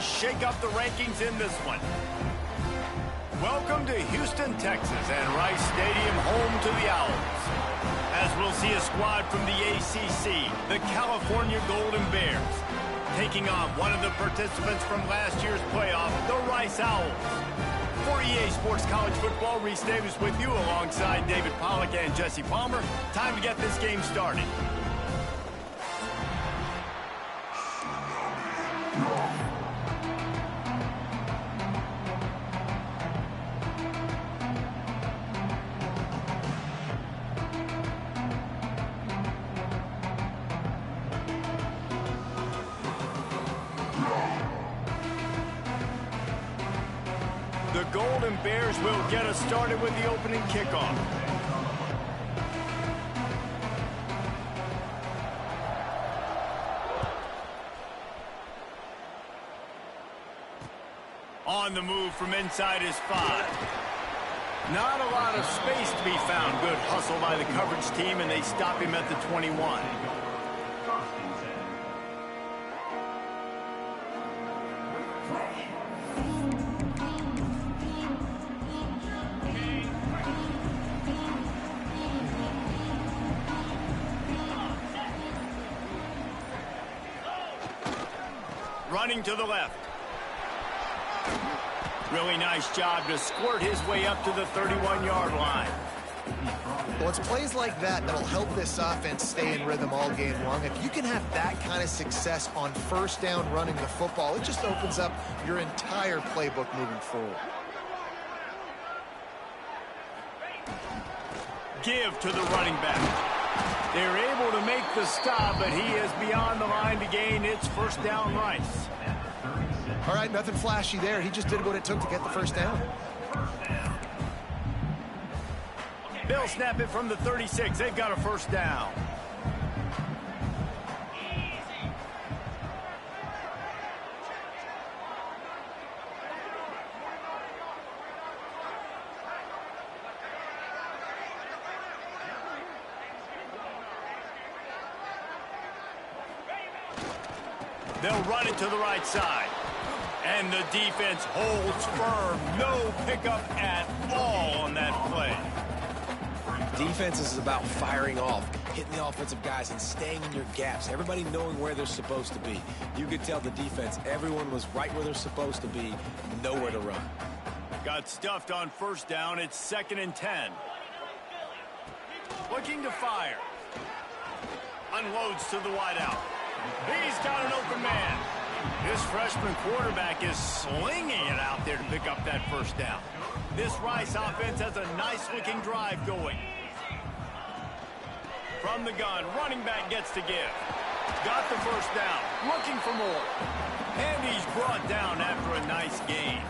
and shake up the rankings in this one. Welcome to Houston, Texas, and Rice Stadium, home to the Owls. As we'll see a squad from the ACC, the California Golden Bears, taking on one of the participants from last year's playoff, the Rice Owls. For EA Sports College Football, Reese Davis with you alongside David Pollack and Jesse Palmer. Time to get this game started. The Golden Bears will get us started with the opening kickoff. On the move from inside his 5. Not a lot of space to be found. Good hustle by the coverage team, and they stop him at the 21. Running to the left. Really nice job to squirt his way up to the 31-yard line. Well, it's plays like that that'll help this offense stay in rhythm all game long. If you can have that kind of success on first down running the football, it just opens up your entire playbook moving forward. Give to the running back. They're able to make the stop, but he is beyond the line to gain. It's first down, Rice. All right, nothing flashy there. He just did what it took to get the first down. They'll snap it from the 36. They've got a first down. They'll run it to the right side. And the defense holds firm. No pickup at all on that play. Defense is about firing off, hitting the offensive guys and staying in your gaps. Everybody knowing where they're supposed to be. You could tell the defense, everyone was right where they're supposed to be, nowhere to run. Got stuffed on first down. It's 2nd and 10. Looking to fire. Unloads to the wideout. He's got an open man. This freshman quarterback is slinging it out there to pick up that first down. This Rice offense has a nice-looking drive going. From the gun, running back gets to give. Got the first down, looking for more. And he's brought down after a nice gain.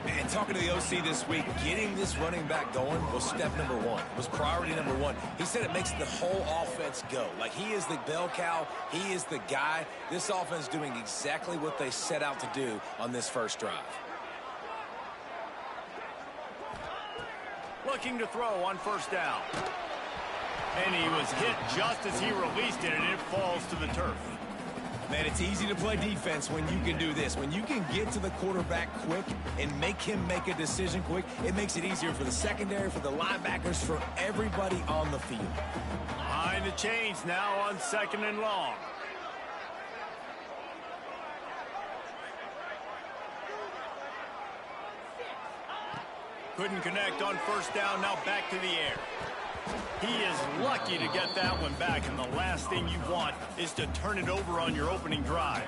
Man, talking to the OC this week, getting this running back going was step number 1. Was priority number 1. He said it makes the whole offense go. Like, he is the bell cow. He is the guy. This offense doing exactly what they set out to do on this first drive. Looking to throw on first down. And he was hit just as he released it, and it falls to the turf. Man, it's easy to play defense when you can do this. When you can get to the quarterback quick and make him make a decision quick, it makes it easier for the secondary, for the linebackers, for everybody on the field. Behind the chains now on 2nd and long. Couldn't connect on first down, now back to the air. He is lucky to get that one back, and the last thing you want is to turn it over on your opening drive.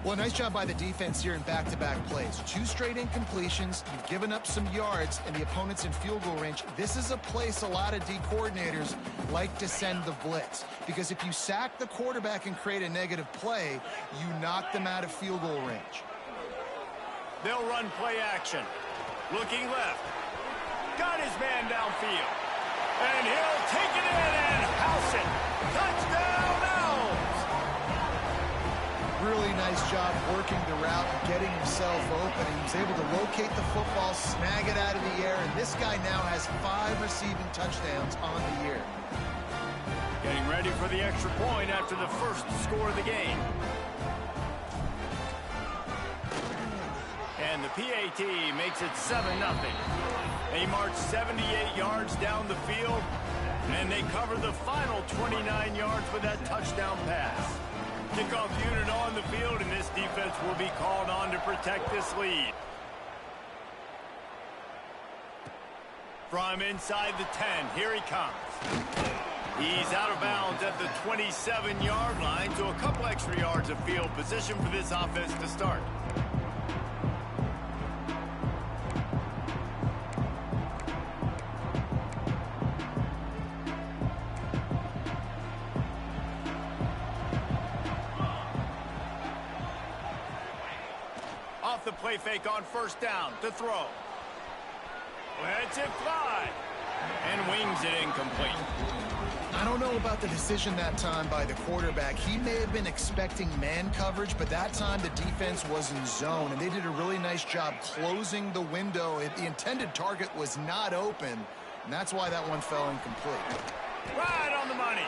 Well, nice job by the defense here in back-to-back plays. 2 straight incompletions, you've given up some yards, and the opponent's in field goal range. This is a place a lot of D coordinators like to send the blitz, because if you sack the quarterback and create a negative play, you knock them out of field goal range. They'll run play action. Looking left. Got his man downfield. And he'll take it in and house it. Touchdown, Owls! Really nice job working the route and getting himself open. He was able to locate the football, snag it out of the air, and this guy now has 5 receiving touchdowns on the year. Getting ready for the extra point after the first score of the game. 10, the PAT makes it 7-0. They march 78 yards down the field, and they cover the final 29 yards with that touchdown pass. Kickoff unit on the field, and this defense will be called on to protect this lead. From inside the 10, here he comes. He's out of bounds at the 27-yard line, so a couple extra yards of field position for this offense to start. Off the play fake on first down to throw. Lets it fly and wings it incomplete. I don't know about the decision that time by the quarterback. He may have been expecting man coverage, but that time the defense was in zone, and they did a really nice job closing the window. The intended target was not open, and that's why that one fell incomplete. Right on the money.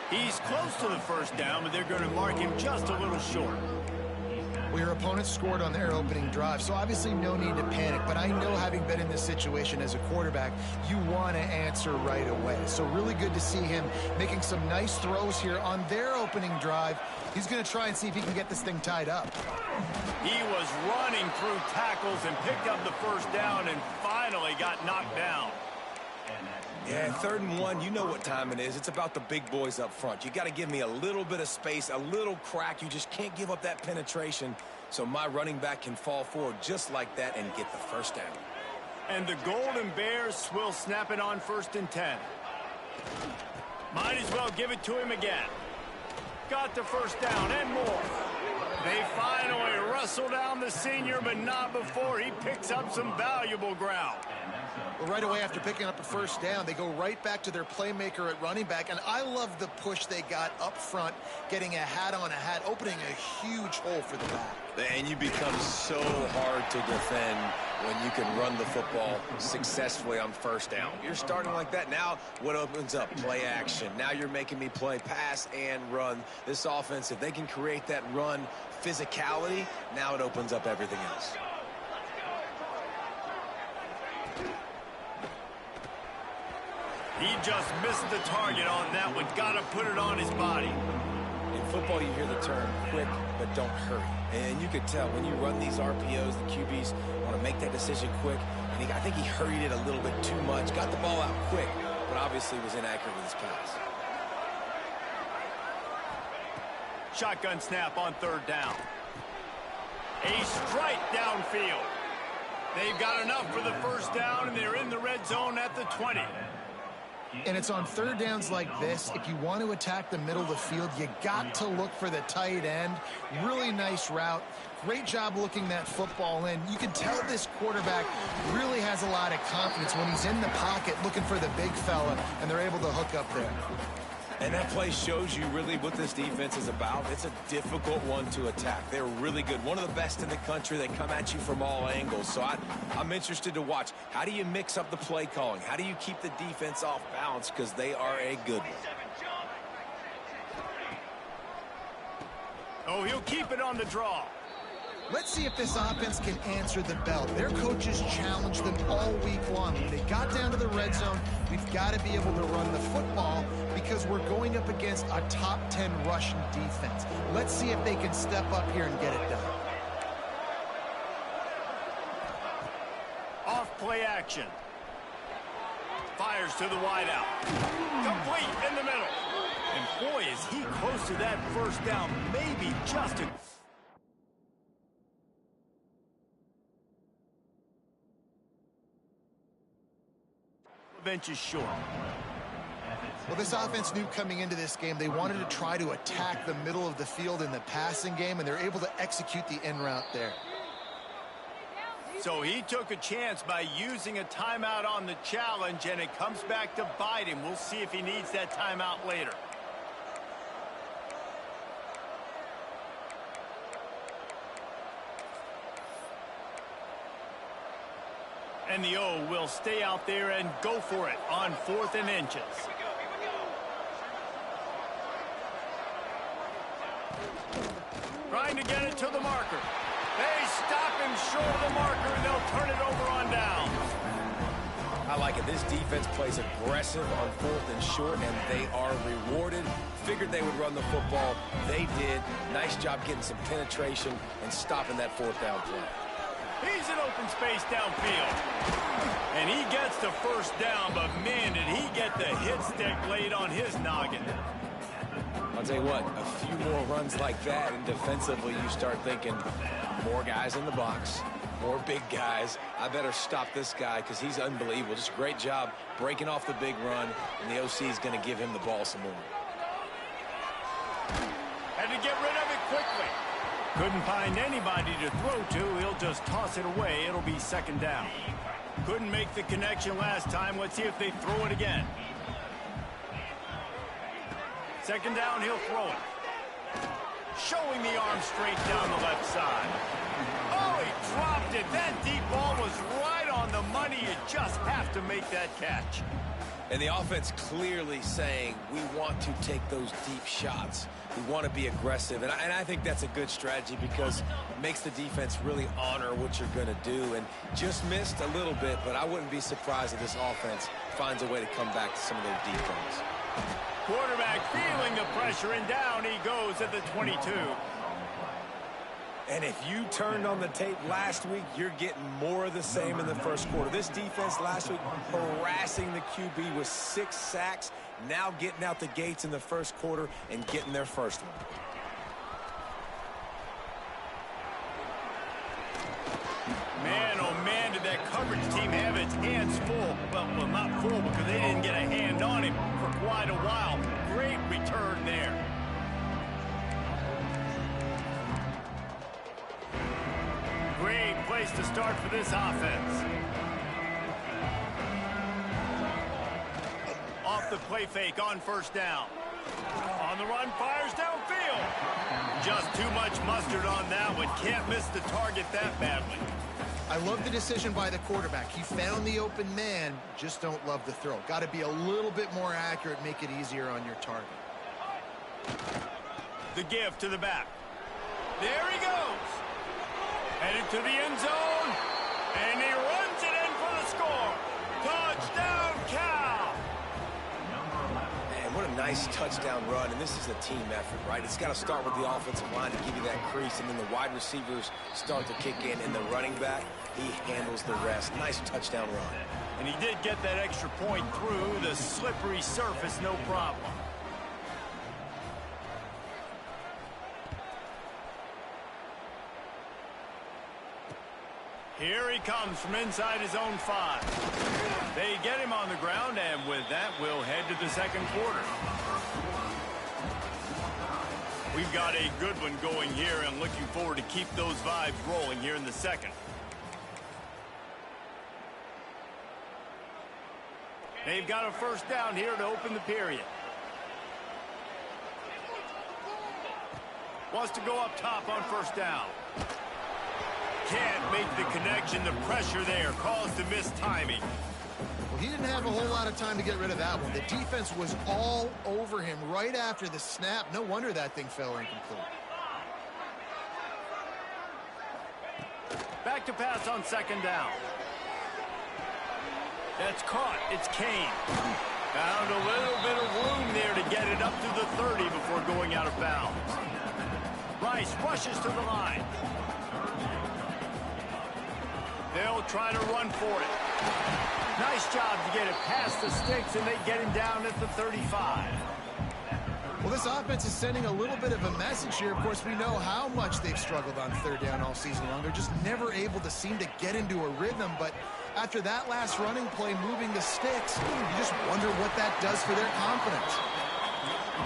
He's close to the first down, but they're going to mark him just a little short. Well, your opponent scored on their opening drive, so obviously no need to panic. But I know, having been in this situation as a quarterback, you want to answer right away. So really good to see him making some nice throws here on their opening drive. He's going to try and see if he can get this thing tied up. He was running through tackles and picked up the first down and finally got knocked down. Yeah, 3rd and 1, you know what time it is. It's about the big boys up front. You got to give me a little bit of space, a little crack. You just can't give up that penetration, so my running back can fall forward just like that and get the first down. And the Golden Bears will snap it on 1st and 10. Might as well give it to him again. Got the first down and more. They finally wrestle down the senior, but not before he picks up some valuable ground. Well, right away after picking up a first down, they go right back to their playmaker at running back. And I love the push they got up front, getting a hat on a hat, opening a huge hole for the back. And you become so hard to defend when you can run the football successfully on first down. You're starting like that. Now what opens up? Play action. Now you're making me play pass and run. This offense, if they can create that run physicality, now it opens up everything else. He just missed the target on that one. Got to put it on his body. In football, you hear the term quick, but don't hurry. And you could tell when you run these RPOs, the QBs want to make that decision quick. And I think he hurried it a little bit too much. Got the ball out quick, but obviously was inaccurate with his pass. Shotgun snap on 3rd down. A strike downfield. They've got enough for the first down, and they're in the red zone at the 20. And it's on 3rd downs like this. If you want to attack the middle of the field, you got to look for the tight end. Really nice route. Great job looking that football in. You can tell this quarterback really has a lot of confidence when he's in the pocket looking for the big fella, and they're able to hook up there. And that play shows you really what this defense is about. It's a difficult one to attack. They're really good. One of the best in the country. They come at you from all angles. So I'm interested to watch. How do you mix up the play calling? How do you keep the defense off balance? Because they are a good one. Oh, he'll keep it on the draw. Let's see if this offense can answer the bell. Their coaches challenged them all week long. When they got down to the red zone, we've got to be able to run the football because we're going up against a top 10 Russian defense. Let's see if they can step up here and get it done. Off play action. Fires to the wideout. Complete in the middle. And boy, is he close to that first down. Maybe just a... bench is short. Well, this offense knew coming into this game they wanted to try to attack the middle of the field in the passing game, and they're able to execute the end route there. So he took a chance by using a timeout on the challenge, and it comes back to bite him. We'll see if he needs that timeout later. And the O will stay out there and go for it on 4th and inches. Trying to get it to the marker. They stop him short the marker, and they'll turn it over on downs. I like it. This defense plays aggressive on 4th and short, and they are rewarded. Figured they would run the football. They did. Nice job getting some penetration and stopping that 4th down play. He's in open space downfield. And he gets the first down, but man, did he get the hit stick laid on his noggin. I'll tell you what, a few more runs like that, and defensively you start thinking more guys in the box, more big guys. I better stop this guy because he's unbelievable. Just a great job breaking off the big run, and the OC is going to give him the ball some more. Had to get rid of it quickly. Couldn't find anybody to throw to. He'll just toss it away. It'll be 2nd down. Couldn't make the connection last time. Let's see if they throw it again. 2nd down, he'll throw it. Showing the arm straight down the left side. Oh, he dropped it. That deep ball was right on the money. You just have to make that catch. And the offense clearly saying, we want to take those deep shots. We want to be aggressive. And I think that's a good strategy because it makes the defense really honor what you're going to do. And just missed a little bit, but I wouldn't be surprised if this offense finds a way to come back to some of those deep runs. Quarterback feeling the pressure, and down he goes at the 22. And if you turned on the tape last week, you're getting more of the same in the first quarter. This defense last week harassing the QB with 6 sacks, now getting out the gates in the first quarter and getting their first one. Man, oh man, did that coverage team have its hands full. Well, not full because they didn't get a hand on him for quite a while. Great return there. Great place to start for this offense. Off the play fake on 1st down. On the run, fires downfield. Just too much mustard on that one. Can't miss the target that badly. I love the decision by the quarterback. He found the open man, just don't love the throw. Got to be a little bit more accurate, make it easier on your target. The give to the back. There he goes. Headed to the end zone. And he runs it in for the score. Touchdown, Cal. Man, what a nice touchdown run. And this is a team effort, right? It's got to start with the offensive line to give you that crease. And then the wide receivers start to kick in. And the running back, he handles the rest. Nice touchdown run. And he did get that extra point through the slippery surface, no problem. Here he comes from inside his own 5. They get him on the ground, and with that, we'll head to the 2nd quarter. We've got a good one going here, and looking forward to keep those vibes rolling here in the 2nd. They've got a 1st down here to open the period. Wants to go up top on 1st down. Can't make the connection. The pressure there caused the missed timing. Well, he didn't have a whole lot of time to get rid of that one. The defense was all over him right after the snap. No wonder that thing fell incomplete. Back to pass on 2nd down. That's caught. It's Kane. Found a little bit of room there to get it up to the 30 before going out of bounds. Rice rushes to the line. They'll try to run for it. Nice job to get it past the sticks, and they get him down at the 35. Well, this offense is sending a little bit of a message here. Of course, we know how much they've struggled on 3rd down all season long. They're just never able to seem to get into a rhythm. But after that last running play, moving the sticks, you just wonder what that does for their confidence.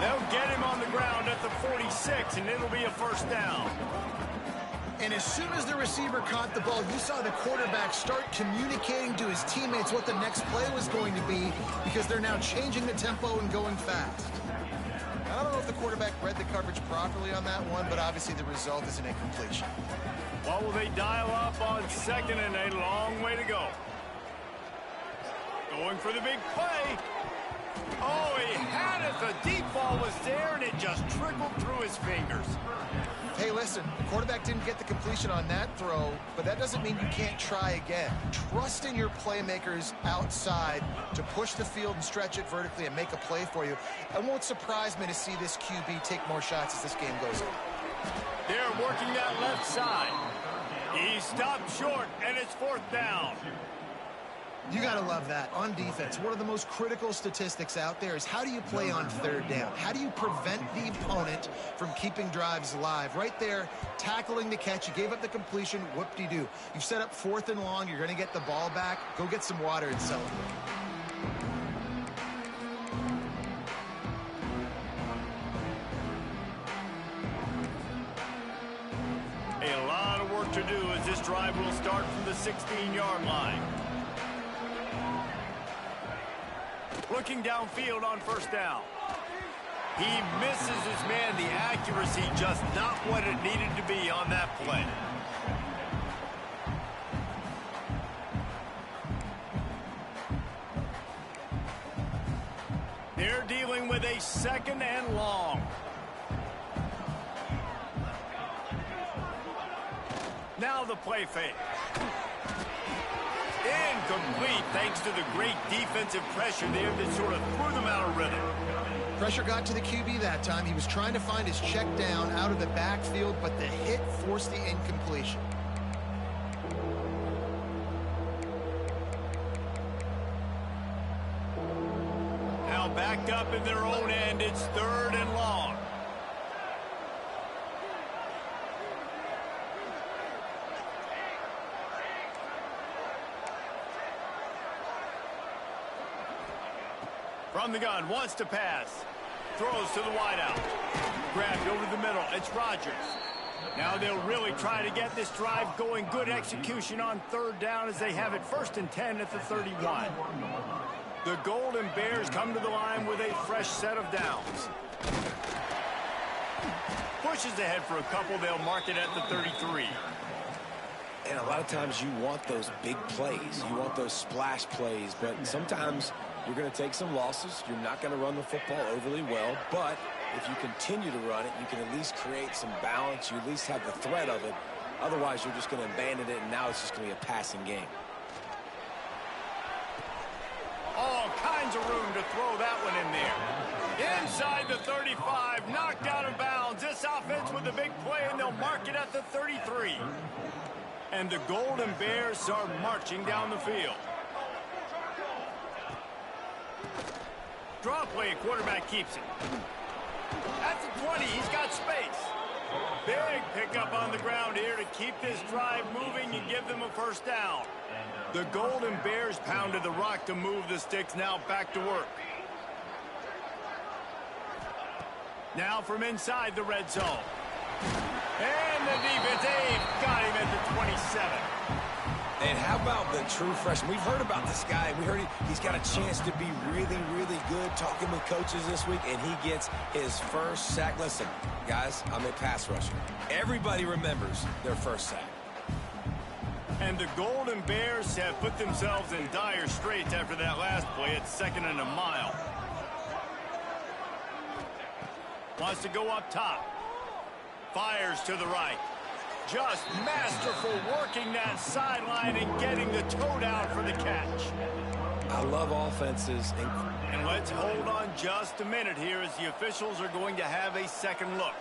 They'll get him on the ground at the 46, and it'll be a 1st down. And as soon as the receiver caught the ball, you saw the quarterback start communicating to his teammates what the next play was going to be because they're now changing the tempo and going fast. I don't know if the quarterback read the coverage properly on that one, but obviously the result is an incompletion. What will they dial up on 2nd and a long way to go? Going for the big play. Oh, he had it. The deep ball was there, and it just trickled through his fingers. Hey, listen, the quarterback didn't get the completion on that throw, but that doesn't mean you can't try again. Trust in your playmakers outside to push the field and stretch it vertically and make a play for you. It won't surprise me to see this QB take more shots as this game goes on. They're working that left side. He stopped short, and it's 4th down. You got to love that. On defense, one of the most critical statistics out there is how do you play on 3rd down? How do you prevent the opponent from keeping drives alive? Right there, tackling the catch. You gave up the completion. Whoop-de-doo. You've set up 4th and long. You're going to get the ball back. Go get some water and celebrate. A lot of work to do as this drive will start from the 16-yard line. Looking downfield on 1st down. He misses his man. The accuracy just not what it needed to be on that play. They're dealing with a 2nd and long. Now the play fake. Incomplete thanks to the great defensive pressure there that sort of threw them out of rhythm. Pressure got to the QB that time. He was trying to find his check down out of the backfield, but the hit forced the incompletion. Now backed up in their own end, it's 3rd and long. From the gun, wants to pass. Throws to the wideout. Grabbed over the middle. It's Rodgers. Now they'll really try to get this drive going. Good execution on 3rd down as they have it 1st and 10 at the 31. The Golden Bears come to the line with a fresh set of downs. Pushes ahead for a couple. They'll mark it at the 33. And a lot of times you want those big plays. You want those splash plays. But sometimes you're going to take some losses. You're not going to run the football overly well. But if you continue to run it, you can at least create some balance. You at least have the threat of it. Otherwise, you're just going to abandon it, and now it's just going to be a passing game. All kinds of room to throw that one in there. Inside the 35, knocked out of bounds. This offense with a big play, and they'll mark it at the 33. And the Golden Bears are marching down the field. Draw play, quarterback keeps it. At the 20, he's got space. Big pickup on the ground here to keep this drive moving and give them a 1st down. The Golden Bears pounded the rock to move the sticks, now back to work. Now from inside the red zone. And the defense, got him at the 27. And how about the true freshman? We've heard about this guy. We heard he's got a chance to be really, really good. Talking with coaches this week, and he gets his 1st sack. Listen, guys, I'm a pass rusher. Everybody remembers their 1st sack. And the Golden Bears have put themselves in dire straits after that last play. It's 2nd and a mile. Wants to go up top. Fires to the right. Just masterful working that sideline and getting the toe down for the catch. I love offenses. And let's hold on just a minute here as the officials are going to have a 2nd look.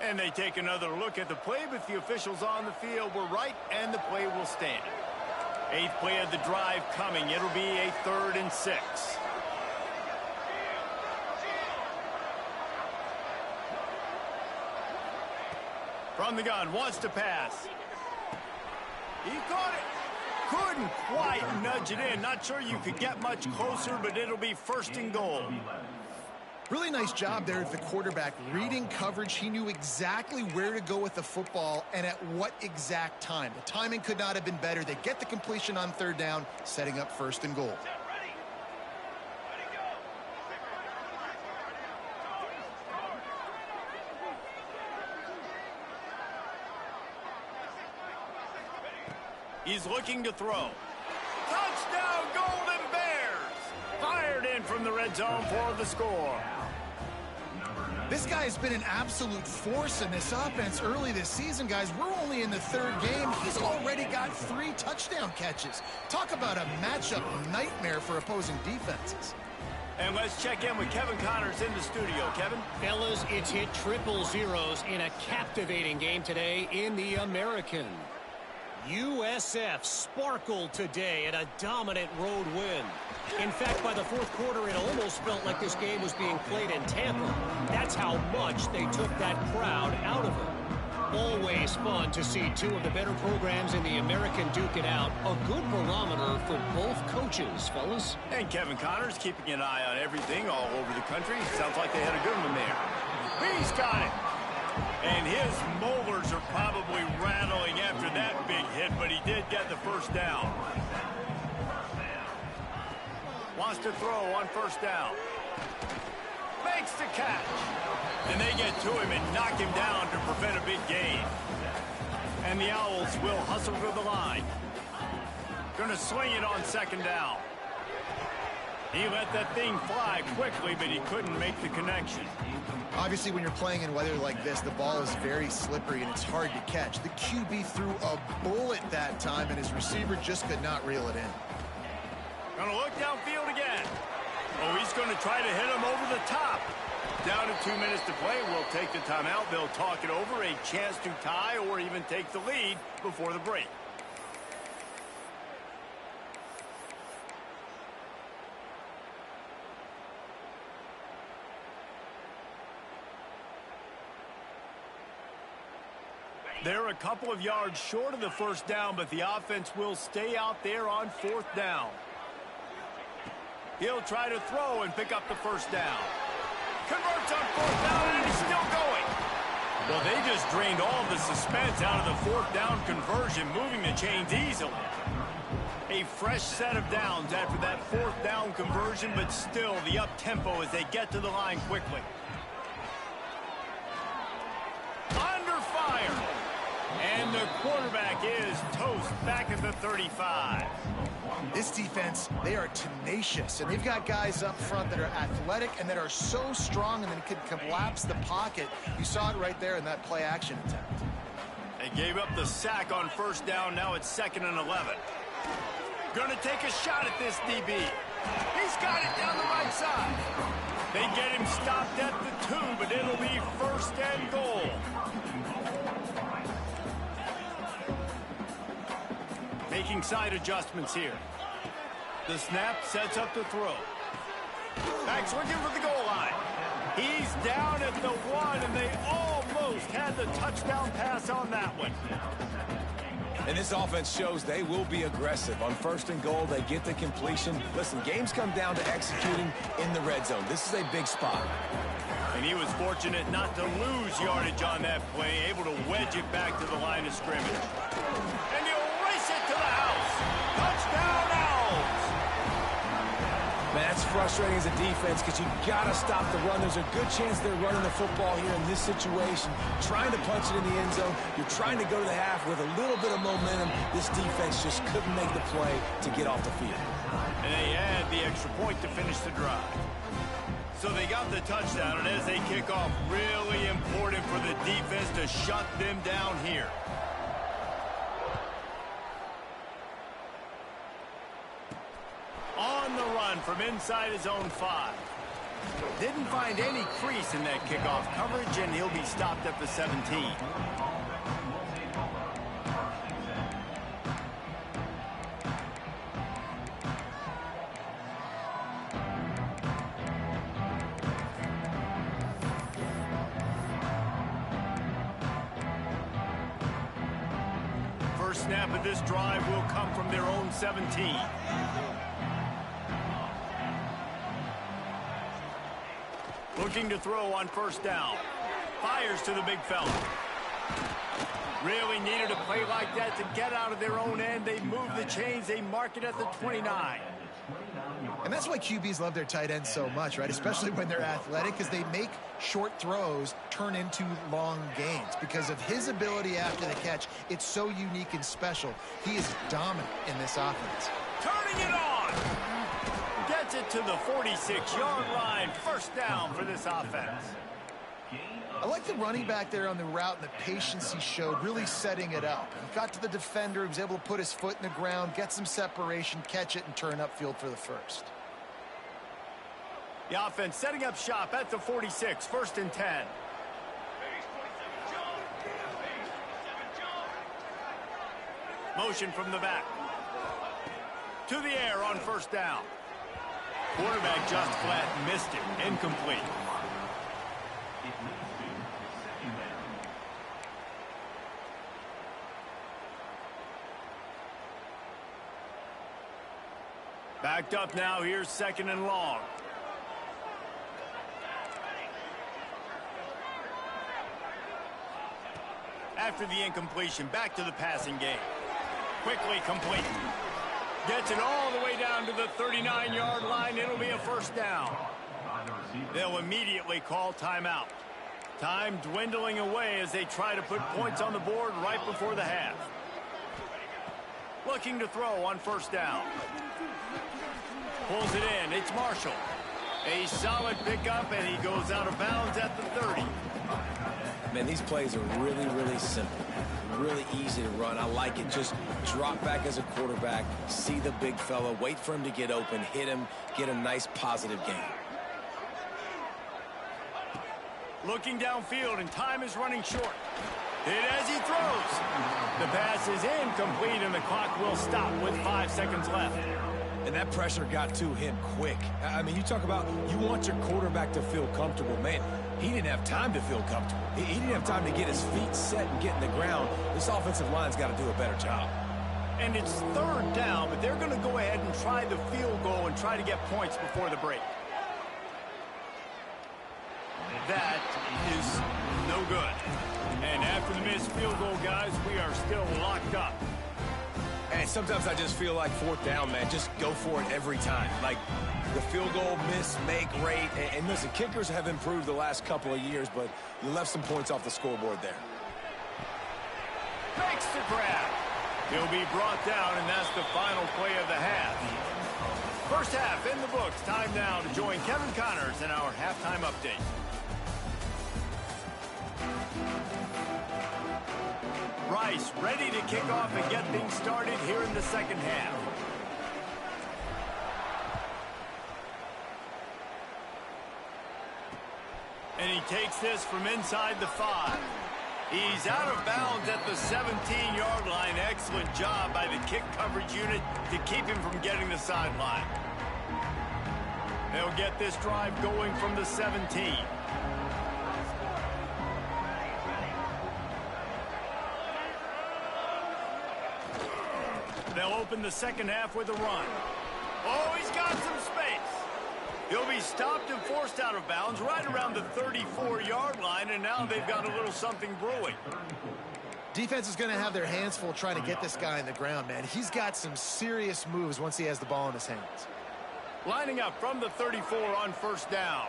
And they take another look at the play, but the officials on the field were right, and the play will stand. 8th play of the drive coming. It'll be a 3rd and 6. From the gun, wants to pass. He caught it. Couldn't quite nudge it in. Not sure you could get much closer, but it'll be 1st and goal. Really nice job there of the quarterback. Reading coverage, he knew exactly where to go with the football and at what exact time. The timing could not have been better. They get the completion on 3rd down, setting up 1st and goal. He's looking to throw. Touchdown, from the red zone for the score. This guy has been an absolute force in this offense early this season, guys. We're only in the third game. He's already got 3 touchdown catches. Talk about a matchup nightmare for opposing defenses. And let's check in with Kevin Connors in the studio. Kevin? Fellas, it's hit triple zeros in a captivating game today in the American. USF sparkled today at a dominant road win. In fact, by the fourth quarter, it almost felt like this game was being played in Tampa. That's how much they took that crowd out of it. Always fun to see 2 of the better programs in the American duke it out. A good barometer for both coaches, fellas. And Kevin Connors keeping an eye on everything all over the country. Sounds like they had a good one there. He's got it. And his molars are probably rattling after that big hit, but he did get the first down. Wants to throw on first down. Makes the catch. And they get to him and knock him down to prevent a big gain. And the Owls will hustle to the line. Gonna swing it on second down. He let that thing fly quickly, but he couldn't make the connection. Obviously, when you're playing in weather like this, the ball is very slippery and it's hard to catch. The QB threw a bullet that time, and his receiver just could not reel it in. Gonna look downfield again. Oh, he's gonna try to hit him over the top. Down to 2 minutes to play. We'll take the timeout. They'll talk it over. A chance to tie or even take the lead before the break. They're a couple of yards short of the first down, but the offense will stay out there on fourth down. He'll try to throw and pick up the first down. Converts on fourth down, and he's still going. Well, they just drained all the suspense out of the fourth down conversion, moving the chains easily. A fresh set of downs after that fourth down conversion, but still the up-tempo as they get to the line quickly. Under fire. And the quarterback is toast back at the 35. This defense, they are tenacious, and they've got guys up front that are athletic and that are so strong and then can collapse the pocket. You saw it right there in that play-action attempt. They gave up the sack on first down. Now it's 2nd and 11. Gonna take a shot at this DB. He's got it down the right side. They get him stopped at the 2, but it'll be 1st and goal. Making side adjustments here. The snap sets up the throw. Back's looking for the goal line. He's down at the 1, and they almost had the touchdown pass on that one. And this offense shows they will be aggressive. On 1st and goal, they get the completion. Listen, games come down to executing in the red zone. This is a big spot. And he was fortunate not to lose yardage on that play, able to wedge it back to the line of scrimmage. And he'll race it to the house. Touchdown, Owls! Man, that's frustrating as a defense because you got to stop the run. There's a good chance they're running the football here in this situation, trying to punch it in the end zone. You're trying to go to the half with a little bit of momentum. This defense just couldn't make the play to get off the field. And they add the extra point to finish the drive. So they got the touchdown, and as they kick off, really important for the defense to shut them down here. On the run from inside his own 5. Didn't find any crease in that kickoff coverage, and he'll be stopped at the 17. First snap of this drive will come from their own 17. Looking to throw on first down. Fires to the big fella. Really needed a play like that to get out of their own end. They move the chains. They mark it at the 29. And that's why QBs love their tight ends so much, right? Especially when they're athletic, because they make short throws turn into long gains. Because of his ability after the catch, it's so unique and special. He is dominant in this offense. Turning it on. Gets gets it to the 46-yard line. First down for this offense. I like the running back there on the route and the patience he showed, really setting it up. He got to the defender, he was able to put his foot in the ground, get some separation, catch it, and turn upfield for the first. The offense setting up shop at the 46, 1st and 10. Motion from the back. To the air on 1st down. Quarterback just flat missed it. Incomplete. Backed up now. Here's 2nd and long. After the incompletion, back to the passing game. Quickly complete. Gets it all the way down to the 39-yard line. It'll be a 1st down. They'll immediately call timeout. Time dwindling away as they try to put points on the board right before the half. Looking to throw on 1st down. Pulls it in. It's Marshall. A solid pickup, and he goes out of bounds at the 30. Man, these plays are really, really simple. Really easy to run. I like it. Just drop back as a quarterback, see the big fella, wait for him to get open, hit him, get a nice positive gain. Looking downfield, and time is running short. Hit as he throws. The pass is incomplete, and the clock will stop with 5 seconds left. And that pressure got to him quick. I mean, you talk about you want your quarterback to feel comfortable. Man, he didn't have time to feel comfortable. He didn't have time to get his feet set and get in the ground. This offensive line's got to do a better job. And it's 3rd down, but they're going to go ahead and try the field goal and try to get points before the break. That is no good. And after the missed field goal, guys, we are still locked up. And sometimes I just feel like 4th down, man. Just go for it every time. Like the field goal miss, make rate. And listen, kickers have improved the last couple of years, but you left some points off the scoreboard there. Makes the grab. He'll be brought down, and that's the final play of the half. First half in the books. Time now to join Kevin Connors in our halftime update. Rice ready to kick off and get things started here in the 2nd half. And he takes this from inside the 5. He's out of bounds at the 17-yard line. Excellent job by the kick coverage unit to keep him from getting the sideline. They'll get this drive going from the 17. They'll open the 2nd half with a run. Oh, he's got some space. He'll be stopped and forced out of bounds right around the 34-yard line, and now they've got a little something brewing. Defense is going to have their hands full trying to get this guy in the ground, man. He's got some serious moves once he has the ball in his hands. Lining up from the 34 on 1st down.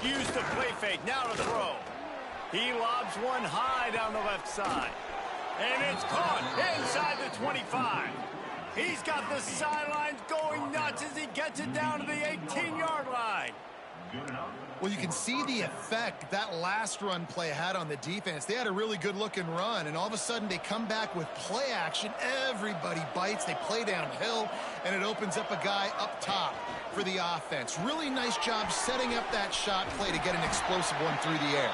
Use the play fake, now to throw. He lobs one high down the left side. And it's caught inside the 25. He's got the sidelines going nuts as he gets it down to the 18-yard line. Well, you can see the effect that last run play had on the defense. They had a really good-looking run, and all of a sudden they come back with play action. Everybody bites. They play downhill, and it opens up a guy up top for the offense. Really nice job setting up that shot play to get an explosive one through the air.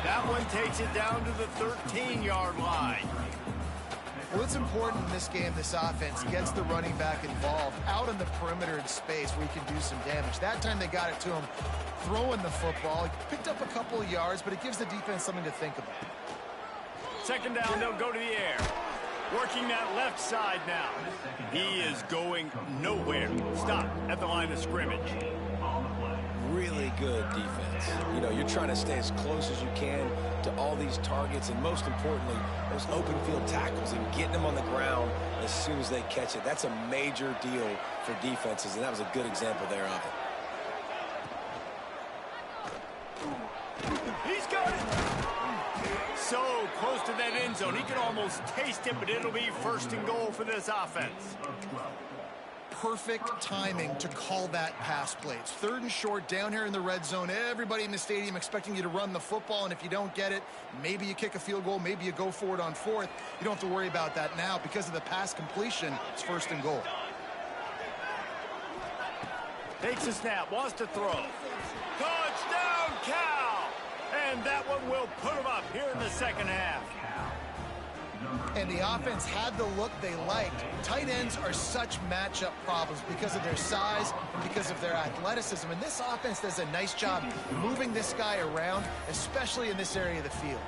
That one takes it down to the 13-yard line. Well, it's important in this game, this offense gets the running back involved out in the perimeter in space where he can do some damage. That time they got it to him throwing the football. He picked up a couple of yards, but it gives the defense something to think about. 2nd down, they'll go to the air. Working that left side now. He is going nowhere. Stop at the line of scrimmage. Really good defense. You know, you're trying to stay as close as you can to all these targets, and most importantly, those open field tackles and getting them on the ground as soon as they catch it. That's a major deal for defenses, and that was a good example there of it. He's got it. so close to that end zone. He can almost taste it, but it'll be 1st and goal for this offense. Perfect timing to call that pass play. It's 3rd and short down here in the red zone. Everybody in the stadium expecting you to run the football, and if you don't get it, maybe you kick a field goal, maybe you go for it on 4th. You don't have to worry about that now. Because of the pass completion, it's 1st and goal. Takes a snap, wants to throw. Touchdown, Cal! And that one will put him up here in the second half. And the offense had the look they liked. Tight ends are such matchup problems because of their size and because of their athleticism. And this offense does a nice job moving this guy around, especially in this area of the field.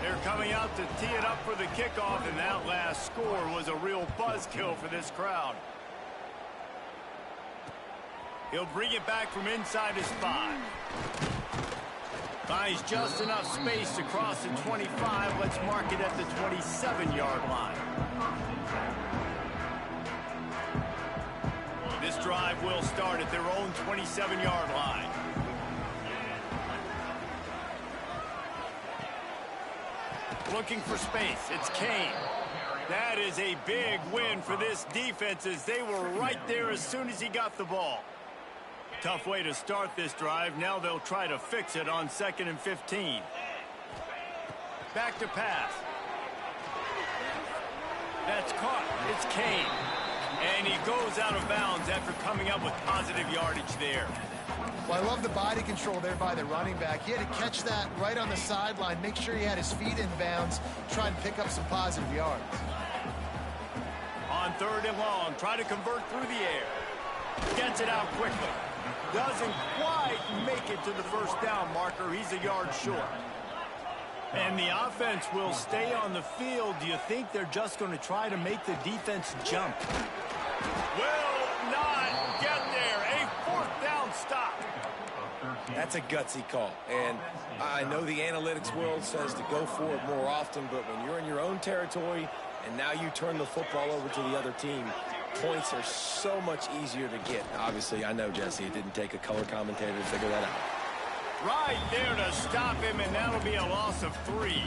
They're coming out to tee it up for the kickoff, and that last score was a real buzzkill for this crowd. He'll bring it back from inside his 5. Finds just enough space to cross the 25. Let's mark it at the 27-yard line. This drive will start at their own 27-yard line. Looking for space. It's Kane. That is a big win for this defense as they were right there as soon as he got the ball. Tough way to start this drive. Now they'll try to fix it on 2nd and 15. Back to pass. That's caught. It's Kane. And he goes out of bounds after coming up with positive yardage there. Well, I love the body control there by the running back. He had to catch that right on the sideline, make sure he had his feet in bounds, try and pick up some positive yards. On 3rd and long, try to convert through the air. Gets it out quickly. Doesn't quite make it to the 1st down marker. He's a yard short. And the offense will stay on the field. Do you think they're just going to try to make the defense jump? Will not get there. A 4th down stop. That's a gutsy call. And I know the analytics world says to go for it more often, but when you're in your own territory and now you turn the football over to the other team, points are so much easier to get. Obviously, I know, Jesse, it didn't take a color commentator to figure that out. Right there to stop him, and that'll be a loss of 3.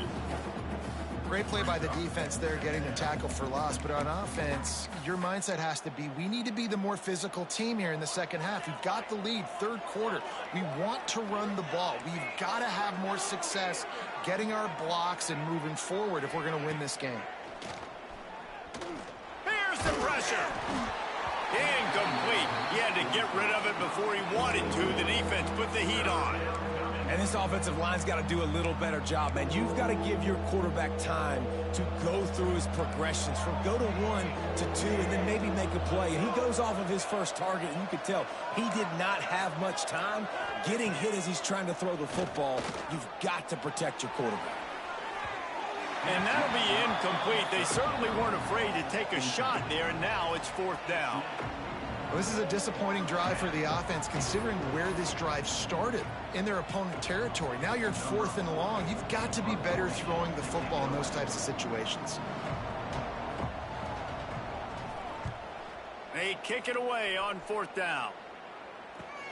Great play by the defense there, getting the tackle for loss. But on offense, your mindset has to be, we need to be the more physical team here in the second half. We've got the lead, 3rd quarter. We want to run the ball. We've got to have more success getting our blocks and moving forward if we're going to win this game. The pressure. Incomplete. He had to get rid of it before he wanted to. The defense put the heat on. And this offensive line's got to do a little better job, man. You've got to give your quarterback time to go through his progressions from go to 1 to 2 and then maybe make a play. And he goes off of his first target, and you could tell he did not have much time getting hit as he's trying to throw the football. You've got to protect your quarterback. And that'll be incomplete. They certainly weren't afraid to take a shot there, and now it's 4th down. Well, this is a disappointing drive for the offense, considering where this drive started, in their opponent territory. Now you're 4th and long. You've got to be better throwing the football in those types of situations. They kick it away on 4th down.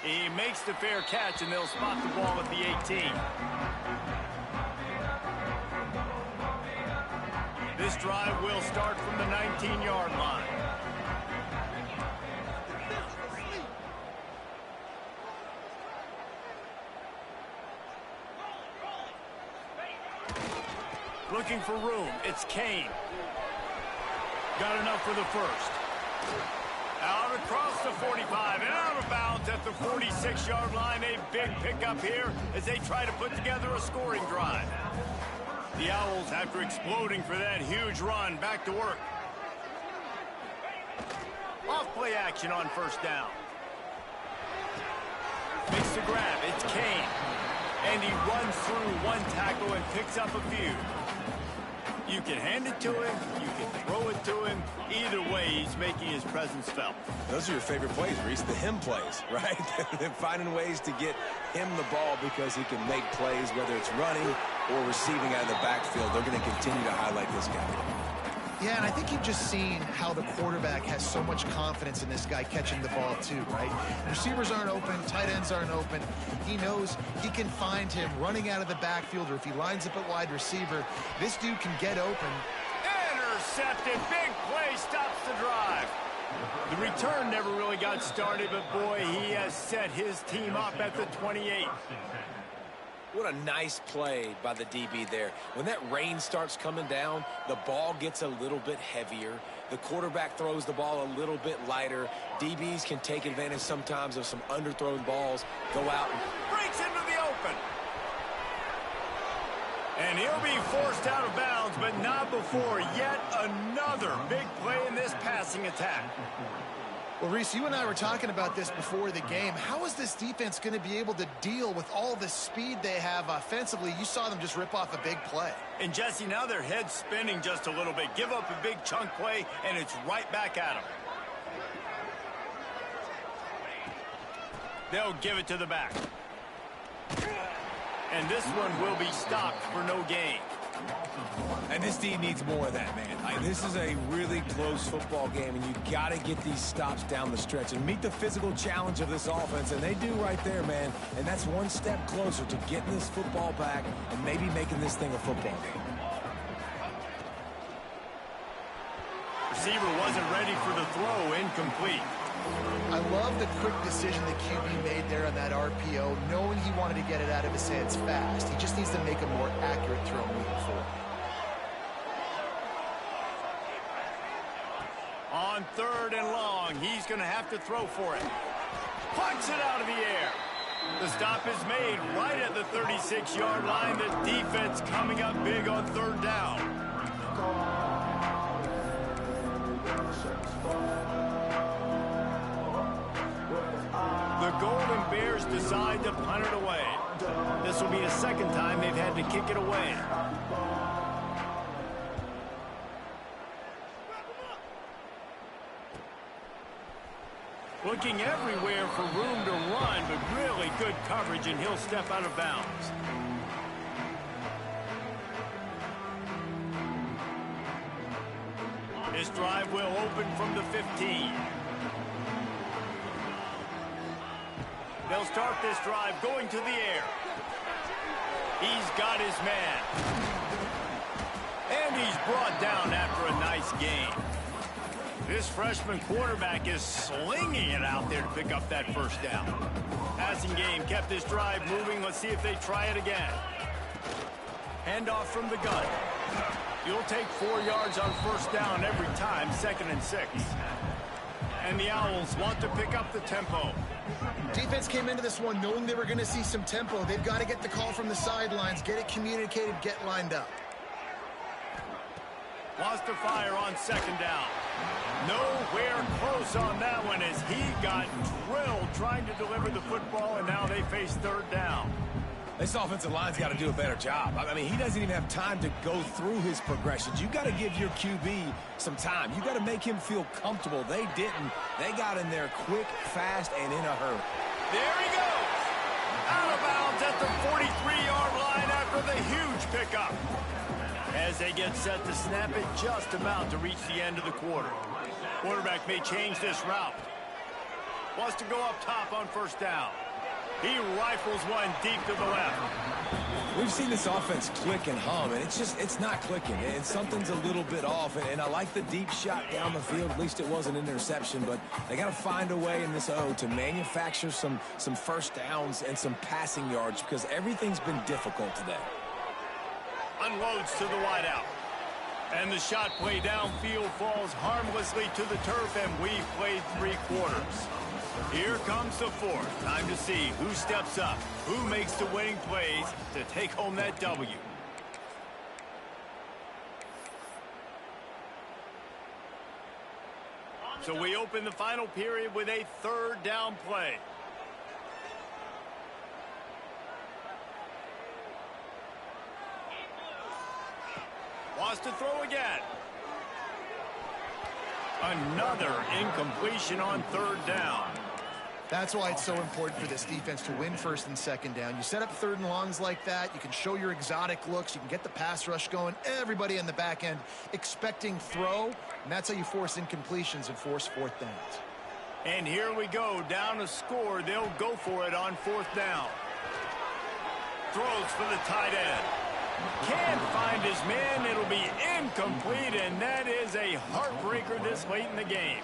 He makes the fair catch, and they'll spot the ball at the 18. This drive will start from the 19-yard line. Looking for room. It's Kane. Got enough for the 1st. Out across the 45 and out of bounds at the 46-yard line. A big pickup here as they try to put together a scoring drive. The Owls, after exploding for that huge run, back to work. Off play action on 1st down. Makes the grab. It's Kane. And he runs through 1 tackle and picks up a few. You can hand it to him. You can throw it to him. Either way, he's making his presence felt. Those are your favorite plays, Reese, the him plays, right? Finding ways to get him the ball because he can make plays, whether it's running or receiving out of the backfield. They're going to continue to highlight this guy. Yeah, and I think you've just seen how the quarterback has so much confidence in this guy catching the ball too, right? Receivers aren't open, tight ends aren't open. He knows he can find him running out of the backfield, or if he lines up at wide receiver, this dude can get open. Intercepted. Big play stops the drive. The return never really got started, but boy, he has set his team up at the 28. What a nice play by the DB there. When that rain starts coming down, the ball gets a little bit heavier. The quarterback throws the ball a little bit lighter. DBs can take advantage sometimes of some underthrown balls. Go out and Breaks into the open. And he'll be forced out of bounds, but not before yet another big play in this passing attack. Well, Reese, you and I were talking about this before the game. How is this defense going to be able to deal with all the speed they have offensively? You saw them just rip off a big play. And Jesse, now their head's spinning just a little bit. Give up a big chunk play, and it's right back at them. They'll give it to the back. And this one will be stopped for no gain. And this team needs more of that, man. This is a really close football game, and you got to get these stops down the stretch and meet the physical challenge of this offense, and they do right there, man. And that's one step closer to getting this football back and maybe making this thing a football game. Receiver wasn't ready for the throw. Incomplete. I love the quick decision the QB made there on that RPO, knowing he wanted to get it out of his hands fast. He just needs to make a more accurate throw moving forward. On 3rd and long, he's going to have to throw for it. Punts it out of the air. The stop is made right at the 36-yard line. The defense coming up big on 3rd down. The Golden Bears decide to punt it away. This will be the second time they've had to kick it away. Looking everywhere for room to run, but really good coverage, and he'll step out of bounds. This drive will open from the 15. They'll start this drive going to the air. He's got his man. And he's brought down after a nice gain. This freshman quarterback is slinging it out there to pick up that first down. Passing game kept this drive moving. Let's see if they try it again. Handoff from the gun. You'll take 4 yards on first down every time, 2nd and 6. And the Owls want to pick up the tempo. Defense came into this one knowing they were going to see some tempo. They've got to get the call from the sidelines, get it communicated, get lined up. Wants to fire on 2nd down. Nowhere close on that one as he got drilled trying to deliver the football, and now they face 3rd down. This offensive line's got to do a better job. I mean, he doesn't even have time to go through his progressions. You got to give your QB some time. You got to make him feel comfortable. They didn't. They got in there quick, fast, and in a hurry. There he goes. Out of bounds at the 43-yard line after the huge pickup. As they get set to snap it, just about to reach the end of the quarter. Quarterback may change this route. Wants to go up top on 1st down. He rifles one deep to the left. We've seen this offense click and hum, and it's not clicking, and something's a little bit off. And I like the deep shot down the field. At least it was an interception, but they got to find a way in this O to manufacture some first downs and some passing yards because everything's been difficult today. Unloads to the wideout. And the shot play downfield falls harmlessly to the turf, and we've played 3 quarters. Here comes the 4th. Time to see who steps up, who makes the winning plays to take home that W. So we open the final period with a 3rd down play. Wants to throw again. Another incompletion on 3rd down. That's why it's so important for this defense to win first and second down. You set up third and longs like that. You can show your exotic looks. You can get the pass rush going. Everybody in the back end expecting throw, and that's how you force incompletions and force fourth downs. And here we go, down a score. They'll go for it on fourth down. Throws for the tight end. Can't find his man. It'll be incomplete, and that is a heartbreaker this late in the game.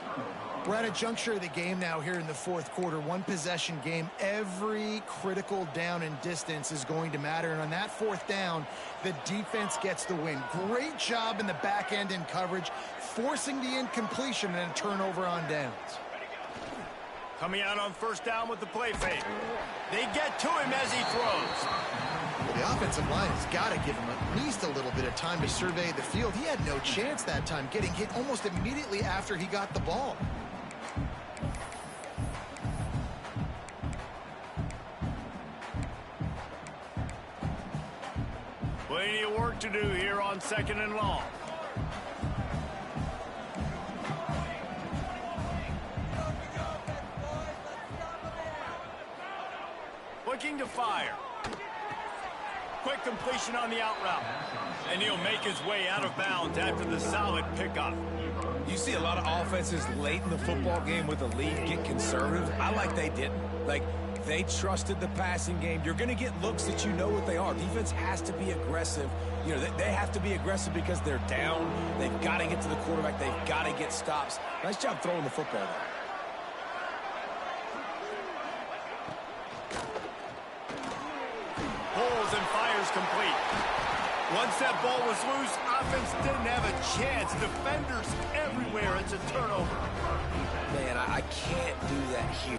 We're at a juncture of the game now here in the fourth quarter. One possession game. Every critical down and distance is going to matter. And on that fourth down, the defense gets the win. Great job in the back end in coverage, forcing the incompletion and a turnover on downs. Coming out on first down with the play fake. They get to him as he throws. Well, the offensive line has got to give him at least a little bit of time to survey the field. He had no chance that time, getting hit almost immediately after he got the ball. Plenty of work to do here on second and long. Looking to fire. Quick completion on the out route. And he'll make his way out of bounds after the solid pickup. You see a lot of offenses late in the football game with a lead get conservative. I like they didn't. Like, they trusted the passing game. You're going to get looks that you know what they are. Defense has to be aggressive. You know, they have to be aggressive because they're down. They've got to get to the quarterback. They've got to get stops. Nice job throwing the football there. Pulls and fires complete. Once that ball was loose, offense didn't have a chance. Defenders everywhere. It's a turnover. Man, I can't do that here.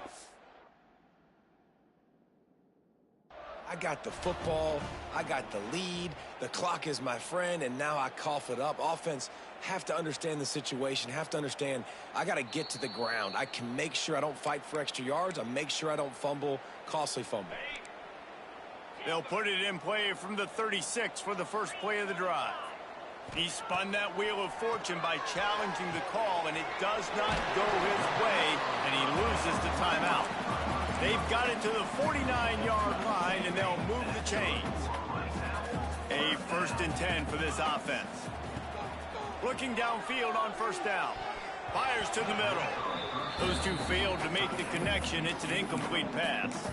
I got the football, I got the lead, the clock is my friend, and now I cough it up. Offense have to understand the situation, have to understand I got to get to the ground. I can make sure I don't fight for extra yards. I make sure I don't fumble, costly fumble. They'll put it in play from the 36 for the first play of the drive. He spun that wheel of fortune by challenging the call, and it does not go his way, and he loses the timeout. They've got it to the 49-yard line, and they'll move the chains. A 1st and 10 for this offense. Looking downfield on first down. Fires to the middle. Those two failed to make the connection. It's an incomplete pass.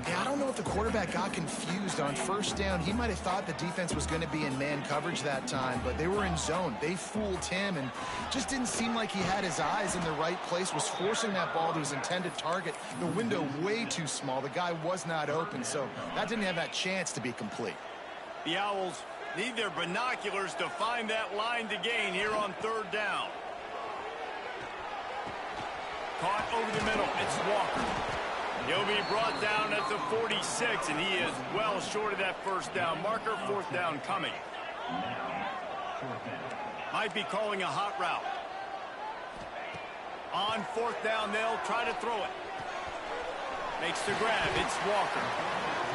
Yeah, I don't know if the quarterback got confused on first down. He might have thought the defense was going to be in man coverage that time, but they were in zone. They fooled him and just didn't seem like he had his eyes in the right place, was forcing that ball to his intended target. The window way too small. The guy was not open, so that didn't have that chance to be complete. The Owls need their binoculars to find that line to gain here on third down. Caught over the middle. It's Walker. He'll be brought down at the 46, and he is well short of that first down marker. Fourth down coming. Might be calling a hot route. On fourth down, they'll try to throw it. Makes the grab. It's Walker.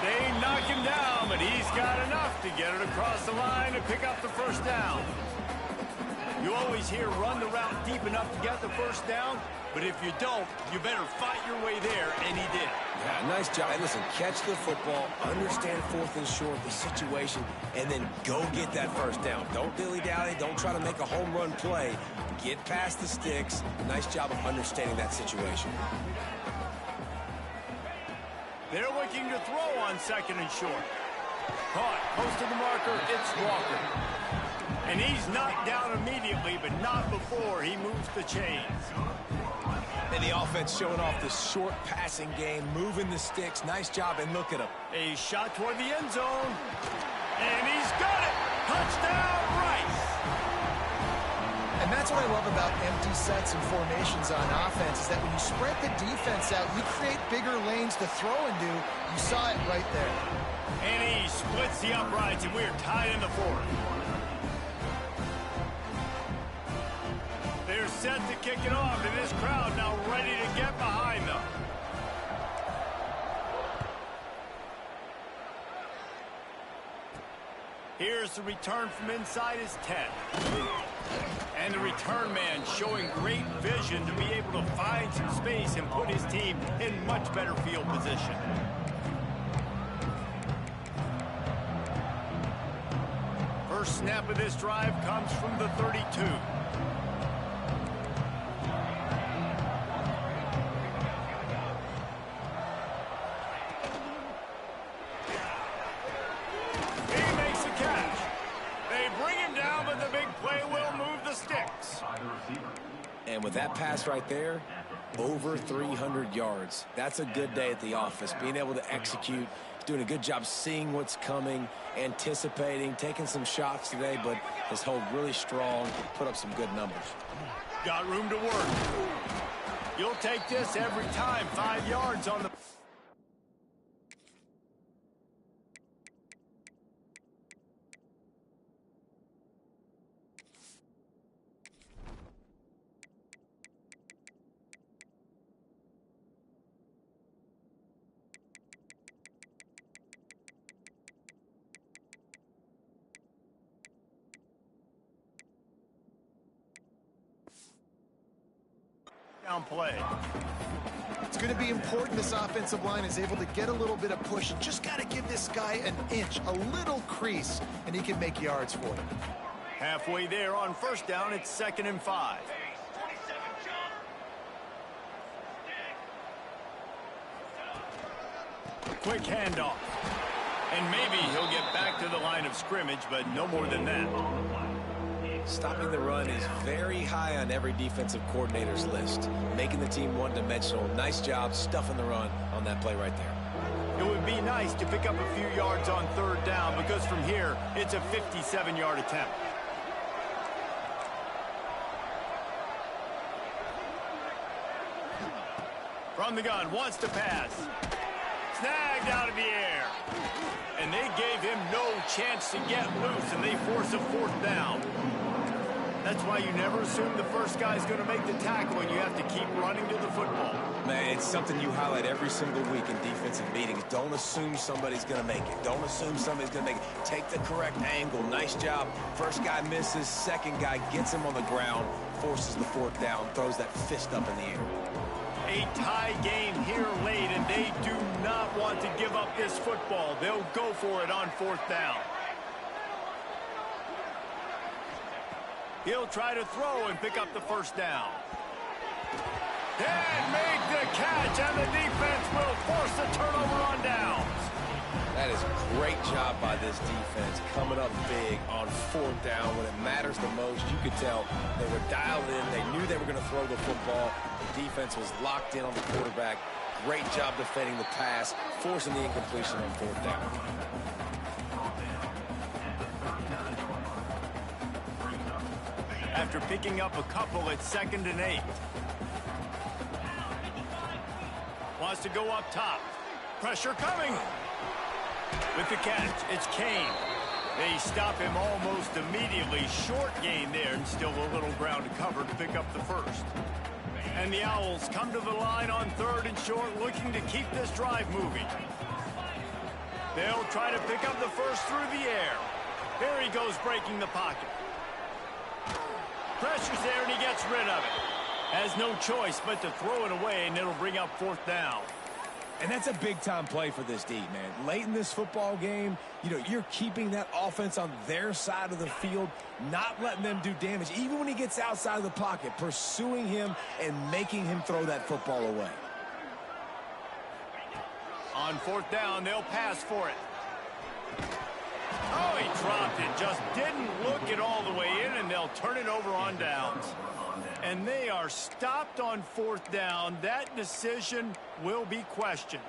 They knock him down, but he's got enough to get it across the line to pick up the first down. You always hear run the route deep enough to get the first down. But if you don't, you better fight your way there, and he did. Yeah, nice job. Hey, listen, catch the football, understand fourth and short, the situation, and then go get that first down. Don't dilly-dally. Don't try to make a home run play. Get past the sticks. Nice job of understanding that situation. They're looking to throw on second and short. Caught, close to the marker, it's Walker. And he's knocked down immediately, but not before he moves the chains. And the offense showing off the short passing game, moving the sticks. Nice job, and look at him. A shot toward the end zone. And he's got it! Touchdown, Rice! And that's what I love about empty sets and formations on offense, is that when you spread the defense out, you create bigger lanes to throw into. You saw it right there. And he splits the uprights, and we're tied in the fourth. They're set to kick it off, and this crowd now ready to get behind them. Here's the return from inside his 10. And the return man showing great vision to be able to find find some space and put his team in much better field position. First snap of this drive comes from the 32. He makes the catch. They bring him down, but the big play will move the sticks. And with that pass right there, over 300 yards. That's a good day at the office, being able to execute, doing a good job seeing what's coming, anticipating, taking some shots today, but his hold really strong, put up some good numbers. Got room to work. You'll take this every time. 5 yards on the... down play. It's going to be important this offensive line is able to get a little bit of push. Just got to give this guy an inch, a little crease, and he can make yards for you. Halfway there on first down, it's 2nd and 5. Quick handoff. And maybe he'll get back to the line of scrimmage, but no more than that. Stopping the run is very high on every defensive coordinator's list, making the team one-dimensional. Nice job stuffing the run on that play right there. It would be nice to pick up a few yards on 3rd down because from here, it's a 57-yard attempt. From the gun, wants to pass. Snagged out of the air. And they gave him no chance to get loose, and they force a 4th down. That's why you never assume the first guy's going to make the tackle, and you have to keep running to the football. Man, it's something you highlight every single week in defensive meetings. Don't assume somebody's going to make it. Don't assume somebody's going to make it. Take the correct angle. Nice job. First guy misses. Second guy gets him on the ground, forces the 4th down, throws that fist up in the air. A tie game here late, and they do not want to give up this football. They'll go for it on 4th down. He'll try to throw and pick up the first down. And make the catch, and the defense will force the turnover on downs. That is a great job by this defense, coming up big on 4th down. When it matters the most, you could tell they were dialed in. They knew they were going to throw the football. The defense was locked in on the quarterback. Great job defending the pass, forcing the incompletion on 4th down. After picking up a couple, it's 2nd and 8. Wants to go up top. Pressure coming. With the catch, it's Kane. They stop him almost immediately. Short gain there, and still a little ground to cover to pick up the first. And the Owls come to the line on 3rd and short, looking to keep this drive moving. They'll try to pick up the first through the air. Here he goes, breaking the pocket. Pressure's there, and he gets rid of it. Has no choice but to throw it away, and it'll bring up 4th down. And that's a big-time play for this D, man. Late in this football game, you know, you're keeping that offense on their side of the field, not letting them do damage. Even when he gets outside of the pocket, pursuing him and making him throw that football away. On 4th down, they'll pass for it. Oh, he dropped it. Just didn't look it all the way in, and they'll turn it over on downs. And they are stopped on 4th down. That decision will be questioned.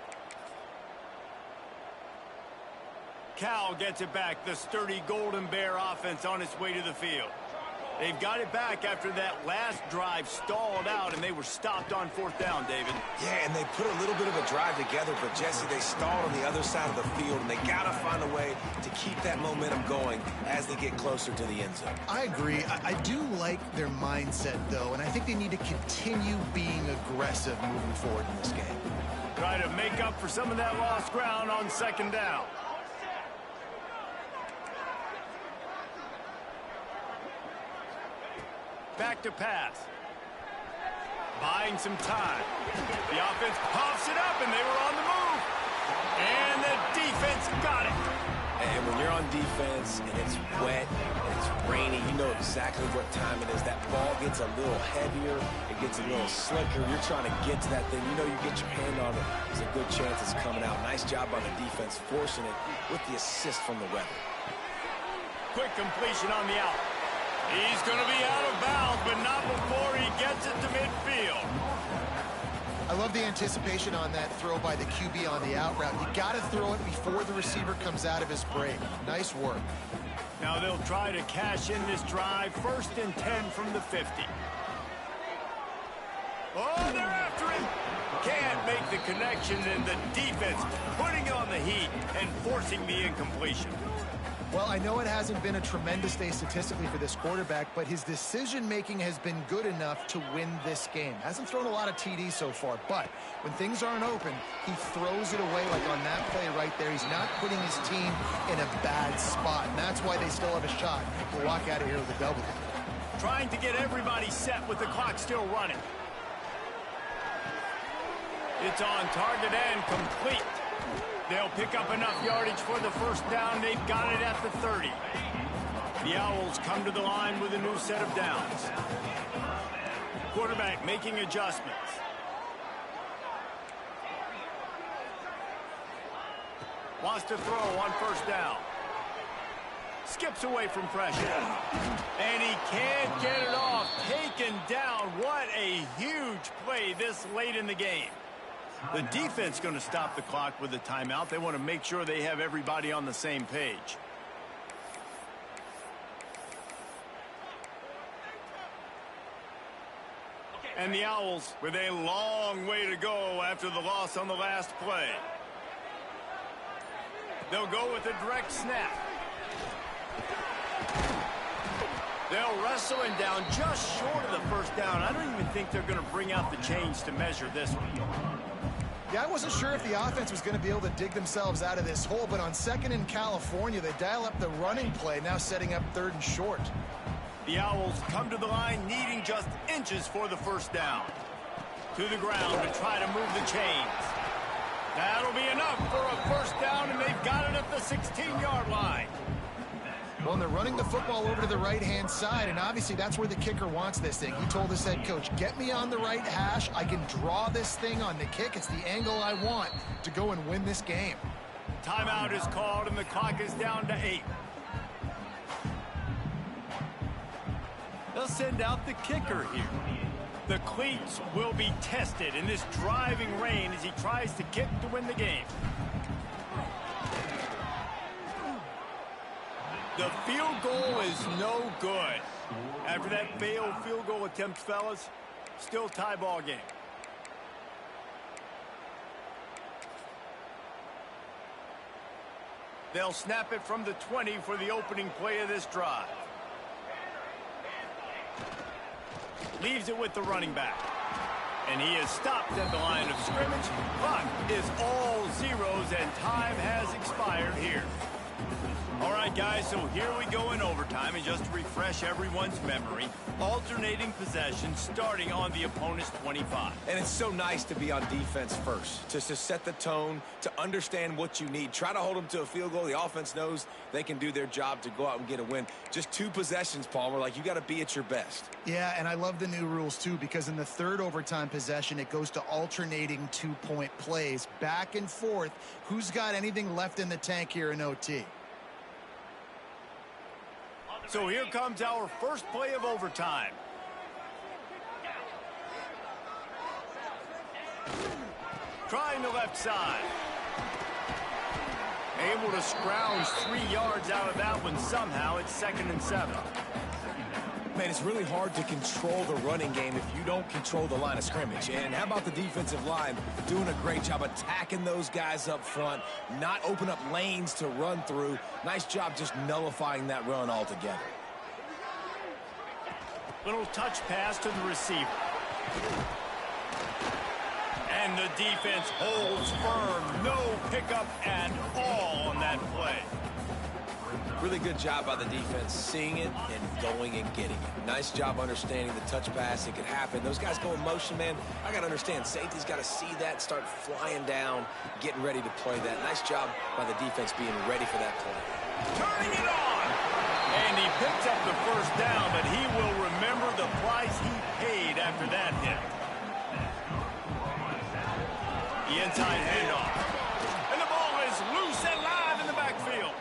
Cal gets it back. The sturdy Golden Bear offense on its way to the field. They've got it back after that last drive stalled out, and they were stopped on 4th down, David. Yeah, and they put a little bit of a drive together, but, Jesse, they stalled on the other side of the field, and they got to find a way to keep that momentum going as they get closer to the end zone. I agree. I do like their mindset, though, and I think they need to continue being aggressive moving forward in this game. Try to make up for some of that lost ground on 2nd down. Back to pass. Buying some time. The offense pops it up, and they were on the move. And the defense got it. And when you're on defense and it's wet and it's rainy, you know exactly what time it is. That ball gets a little heavier. It gets a little slicker. You're trying to get to that thing. You know you get your hand on it. There's a good chance it's coming out. Nice job by the defense forcing it with the assist from the weather. Quick completion on the out. He's going to be out of bounds, but not before he gets it to midfield. I love the anticipation on that throw by the QB on the out route. You got to throw it before the receiver comes out of his break. Nice work. Now they'll try to cash in this drive. 1st and 10 from the 50. Oh, they're after him. Can't make the connection, and the defense putting on the heat and forcing the incompletion. Well, I know it hasn't been a tremendous day statistically for this quarterback, but his decision-making has been good enough to win this game. Hasn't thrown a lot of TDs so far, but when things aren't open, he throws it away like on that play right there. He's not putting his team in a bad spot, and that's why they still have a shot to walk out of here with a double. Trying to get everybody set with the clock still running. It's on target and complete. They'll pick up enough yardage for the 1st down. They've got it at the 30. The Owls come to the line with a new set of downs. Quarterback making adjustments. Wants to throw on 1st down. Skips away from pressure. And he can't get it off. Taken down. What a huge play this late in the game. The defense going to stop the clock with a timeout. They want to make sure they have everybody on the same page. And the Owls with a long way to go after the loss on the last play. They'll go with a direct snap. They'll wrestle him down just short of the 1st down. I don't even think they're going to bring out the chains to measure this one. Yeah, I wasn't sure if the offense was going to be able to dig themselves out of this hole, but on 2nd in California, they dial up the running play, now setting up 3rd and short. The Owls come to the line needing just inches for the 1st down. To the ground to try to move the chains. That'll be enough for a 1st down, and they've got it at the 16-yard line. Well, and they're running the football over to the right-hand side, and obviously that's where the kicker wants this thing. He told his head coach, get me on the right hash. I can draw this thing on the kick. It's the angle I want to go and win this game. Timeout is called, and the clock is down to 8. They'll send out the kicker here. The cleats will be tested in this driving rain as he tries to kick to win the game. The field goal is no good. After that failed field goal attempt, fellas, still tie ball game. They'll snap it from the 20 for the opening play of this drive. Leaves it with the running back. And he is stopped at the line of scrimmage. Clock is all zeros, and time has expired here. All right, guys, so here we go in overtime, and just to refresh everyone's memory, alternating possession starting on the opponent's 25. And it's so nice to be on defense first, just to set the tone, to understand what you need. Try to hold them to a field goal. The offense knows they can do their job to go out and get a win. Just 2 possessions, Palmer, like you got to be at your best. Yeah, and I love the new rules, too, because in the 3rd overtime possession, it goes to alternating 2-point plays, back and forth. Who's got anything left in the tank here in OT? So here comes our first play of overtime. Trying the left side. Able to scrounge 3 yards out of that one somehow. It's 2nd and 7. Man, it's really hard to control the running game if you don't control the line of scrimmage. And how about the defensive line doing a great job attacking those guys up front, not open up lanes to run through. Nice job just nullifying that run altogether. Little touch pass to the receiver. And the defense holds firm. No pickup at all on that play. Really good job by the defense, seeing it and going and getting it. Nice job understanding the touch pass. It could happen. Those guys go in motion, man. I got to understand, safety's got to see that, start flying down, getting ready to play that. Nice job by the defense being ready for that play. Turning it on! And he picks up the first down, but he will remember the price he paid after that hit. The inside handoff. And the ball is loose and live in the backfield.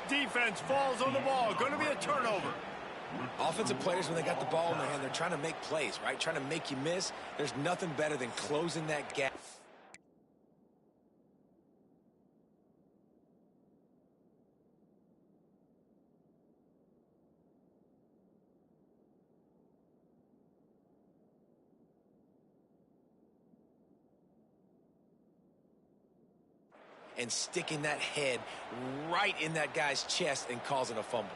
Defense falls on the ball. Going to be a turnover. Offensive players, when they got the ball in their hand, they're trying to make plays, right? Trying to make you miss. There's nothing better than closing that gap. And sticking that head right in that guy's chest and causing a fumble.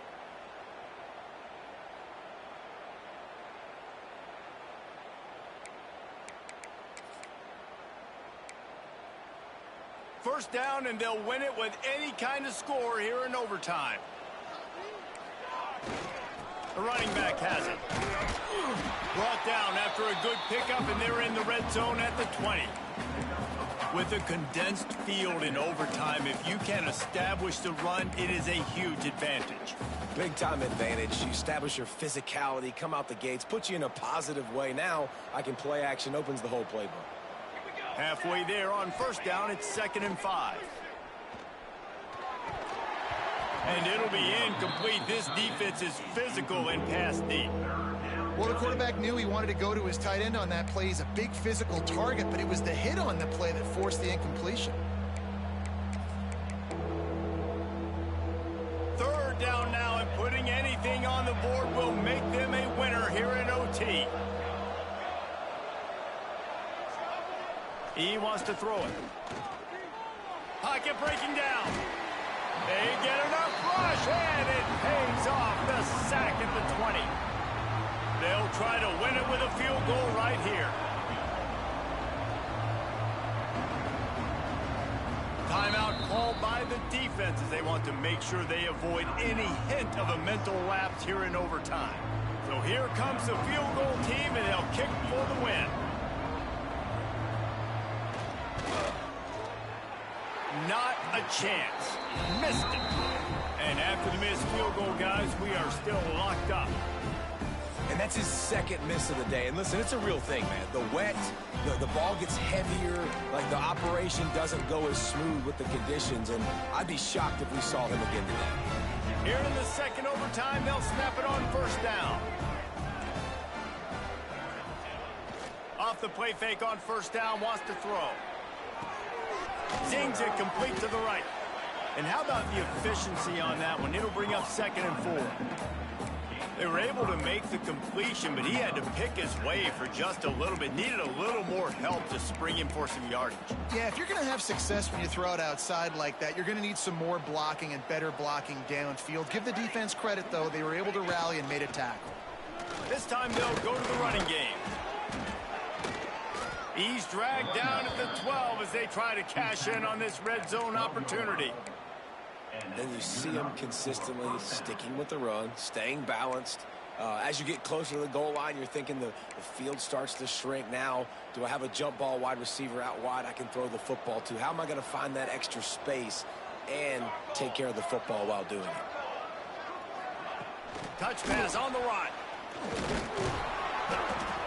First down, and they'll win it with any kind of score here in overtime. The running back has it. Brought down after a good pickup, and they're in the red zone at the 20. With a condensed field in overtime, if you can establish the run, it is a huge advantage. Big-time advantage. You establish your physicality, come out the gates, put you in a positive way. Now, I can play action, opens the whole playbook. Halfway there on first down, it's 2nd and 5. And it'll be incomplete. This defense is physical and pass deep. Well, the quarterback knew he wanted to go to his tight end on that play. He's a big physical target, but it was the hit on the play that forced the incompletion. Third down now, and putting anything on the board will make them a winner here in OT. He wants to throw it. Pocket breaking down. They get enough rush, and it pays off. The sack at the 20. They'll try to win it with a field goal right here. Timeout called by the defense as they want to make sure they avoid any hint of a mental lapse here in overtime. So here comes the field goal team, and they'll kick for the win. Not a chance. Missed it. And after the missed field goal, guys, we are still locked up. And that's his second miss of the day. And listen, it's a real thing, man. The wet, the ball gets heavier, like the operation doesn't go as smooth with the conditions, and I'd be shocked if we saw him again today. Here in the second overtime, they'll snap it on first down. Off the play fake on first down, wants to throw. Zings it complete to the right. And how about the efficiency on that one? It'll bring up 2nd and 4. They were able to make the completion, but he had to pick his way for just a little bit. Needed a little more help to spring him for some yardage. Yeah, if you're going to have success when you throw it outside like that, you're going to need some more blocking and better blocking downfield. Give the defense credit, though. They were able to rally and made a tackle. This time they'll go to the running game. He's dragged down at the 12 as they try to cash in on this red zone opportunity. And you see him consistently sticking with the run, staying balanced. As you get closer to the goal line, you're thinking the field starts to shrink. Now, do I have a jump ball wide receiver out wide I can throw the football to? How am I going to find that extra space and take care of the football while doing it? Touch pass on the run.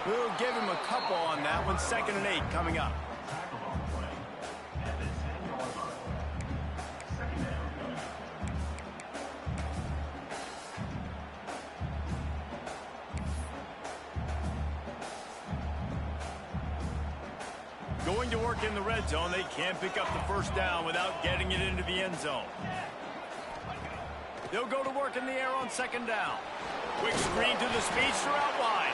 We'll give him a couple on that one. 2nd and 8 coming up. Going to work in the red zone. They can't pick up the first down without getting it into the end zone. They'll go to work in the air on 2nd down. Quick screen to the speedster out wide.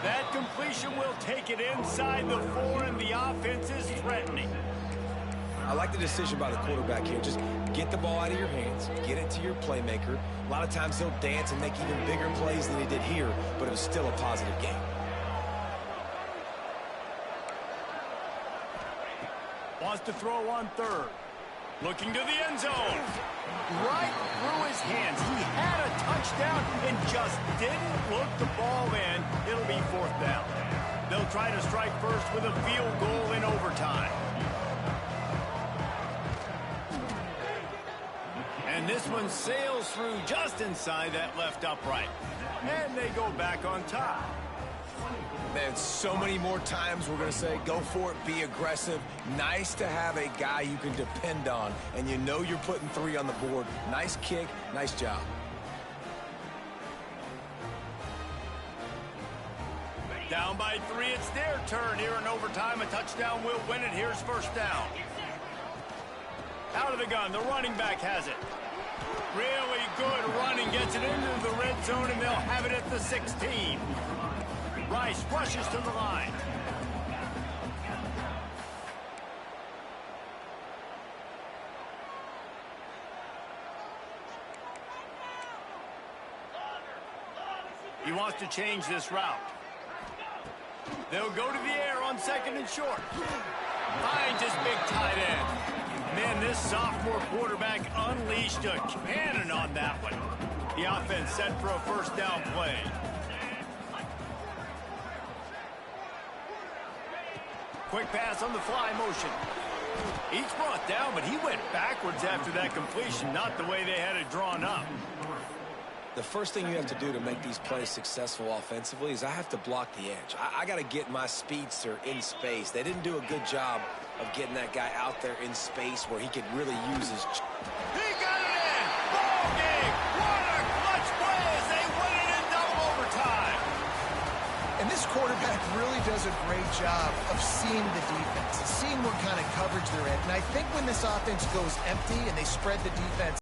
That completion will take it inside the 4, and the offense is threatening. I like the decision by the quarterback here. Just get the ball out of your hands, get it to your playmaker. A lot of times he'll dance and make even bigger plays than he did here, but it was still a positive game. Wants to throw on 3rd. Looking to the end zone. Right through his hands. He had a touchdown and just didn't look the ball in. It'll be 4th down. They'll try to strike first with a field goal in overtime. And this one sails through just inside that left upright. And they go back on top. Man, so many more times we're going to say, go for it, be aggressive. Nice to have a guy you can depend on, and you know you're putting 3 on the board. Nice kick, nice job. Down by 3, it's their turn here in overtime. A touchdown will win it. Here's 1st down. Out of the gun, the running back has it. Really good running, gets it into the red zone, and they'll have it at the 16. Rice rushes to the line. He wants to change this route. They'll go to the air on 2nd and short. Finds his big tight end. Man, this sophomore quarterback unleashed a cannon on that one. The offense set for a 1st down play. Quick pass on the fly motion. He's brought down, but he went backwards after that completion, not the way they had it drawn up. The first thing you have to do to make these plays successful offensively is I have to block the edge. I got to get my speedster in space. They didn't do a good job of getting that guy out there in space where he could really use his... He got it in! Ball game! What a clutch play as they win it in double overtime! And this quarterback really does a great job of seeing the defense, seeing what kind of coverage they're in. And I think when this offense goes empty and they spread the defense